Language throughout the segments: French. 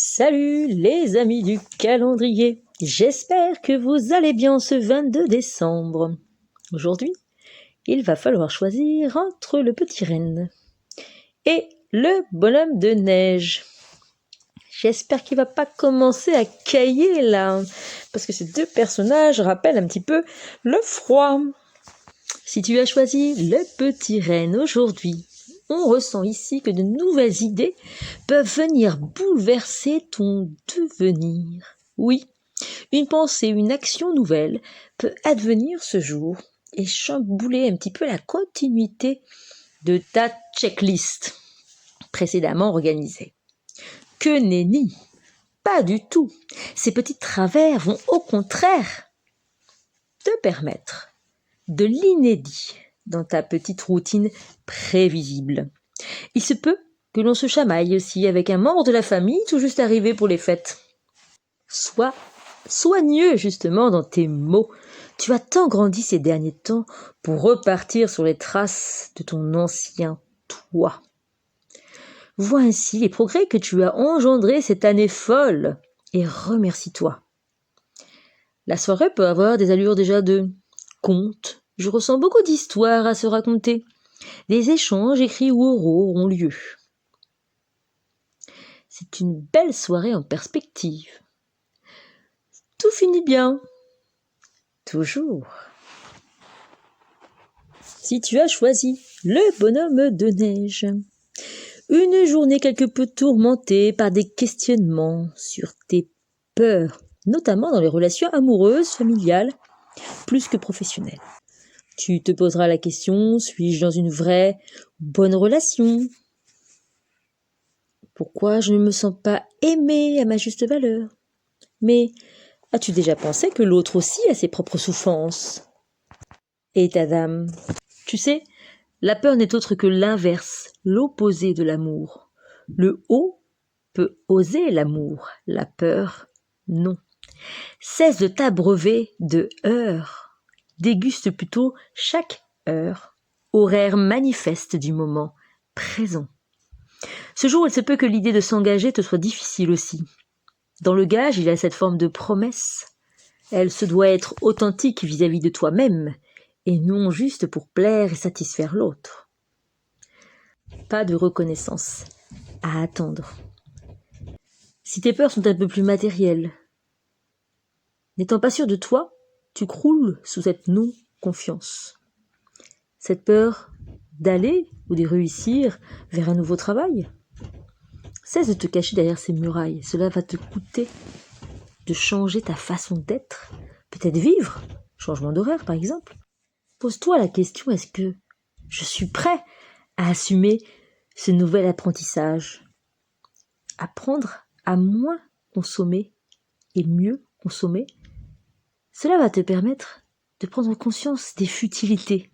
Salut les amis du calendrier, j'espère que vous allez bien ce 22 décembre. Aujourd'hui, il va falloir choisir entre le petit renne et le bonhomme de neige. J'espère qu'il va pas commencer à cailler là, parce que ces deux personnages rappellent un petit peu le froid. Si tu as choisi le petit renne aujourd'hui, on ressent ici que de nouvelles idées peuvent venir bouleverser ton devenir. Oui, une pensée, une action nouvelle peut advenir ce jour et chambouler un petit peu la continuité de ta checklist précédemment organisée. Que nenni! Pas du tout. Ces petits travers vont au contraire te permettre de l'inédit dans ta petite routine prévisible. Il se peut que l'on se chamaille aussi avec un membre de la famille tout juste arrivé pour les fêtes. Sois soigneux justement dans tes mots. Tu as tant grandi ces derniers temps pour repartir sur les traces de ton ancien toi. Vois ainsi les progrès que tu as engendrés cette année folle et remercie-toi. La soirée peut avoir des allures déjà de conte. Je ressens beaucoup d'histoires à se raconter. Des échanges écrits ou oraux auront lieu. C'est une belle soirée en perspective. Tout finit bien. Toujours. Si tu as choisi le bonhomme de neige, une journée quelque peu tourmentée par des questionnements sur tes peurs, notamment dans les relations amoureuses, familiales, plus que professionnelles. Tu te poseras la question, suis-je dans une vraie bonne relation ? Pourquoi je ne me sens pas aimée à ma juste valeur ? Mais as-tu déjà pensé que l'autre aussi a ses propres souffrances ? Et ta dame ? Tu sais, la peur n'est autre que l'inverse, l'opposé de l'amour. Le haut peut oser l'amour, la peur, non. Cesse de t'abreuver de heures. Déguste plutôt chaque heure, horaire manifeste du moment présent. Ce jour, il se peut que l'idée de s'engager te soit difficile aussi. Dans le gage, il y a cette forme de promesse. Elle se doit être authentique vis-à-vis de toi-même, et non juste pour plaire et satisfaire l'autre. Pas de reconnaissance à attendre. Si tes peurs sont un peu plus matérielles, n'étant pas sûr de toi, tu croules sous cette non-confiance. Cette peur d'aller ou de réussir vers un nouveau travail. Cesse de te cacher derrière ces murailles. Cela va te coûter de changer ta façon d'être, peut-être vivre, changement d'horaire par exemple. Pose-toi la question, est-ce que je suis prêt à assumer ce nouvel apprentissage ? Apprendre à moins consommer et mieux consommer, cela va te permettre de prendre conscience des futilités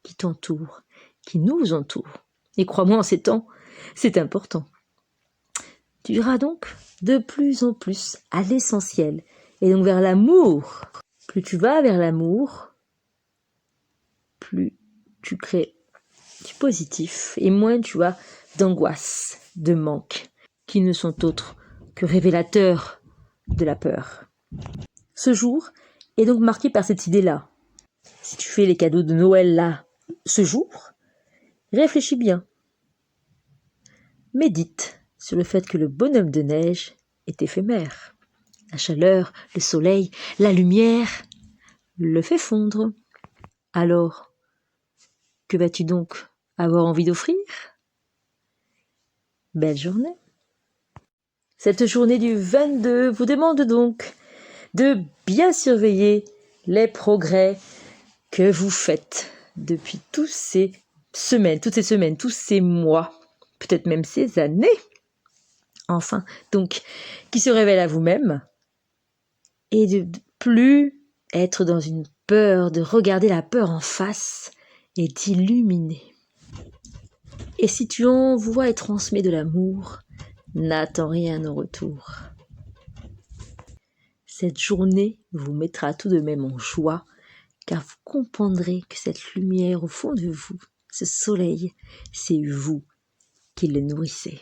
qui t'entourent, qui nous entourent. Et crois-moi, en ces temps, c'est important. Tu iras donc de plus en plus à l'essentiel, et donc vers l'amour. Plus tu vas vers l'amour, plus tu crées du positif, et moins tu as d'angoisse, de manque, qui ne sont autres que révélateurs de la peur. Ce jour est donc marqué par cette idée-là. Si tu fais les cadeaux de Noël là, ce jour, réfléchis bien. Médite sur le fait que le bonhomme de neige est éphémère. La chaleur, le soleil, la lumière le fait fondre. Alors, que vas-tu donc avoir envie d'offrir ? Belle journée. Cette journée du 22 vous demande donc de bien surveiller les progrès que vous faites depuis toutes ces semaines, tous ces mois, peut-être même ces années. Enfin, donc, qui se révèle à vous-même et de plus être dans une peur, de regarder la peur en face et d'illuminer. Et si tu envoies et transmets de l'amour, n'attends rien en retour. Cette journée vous mettra tout de même en joie, car vous comprendrez que cette lumière au fond de vous, ce soleil, c'est vous qui le nourrissez.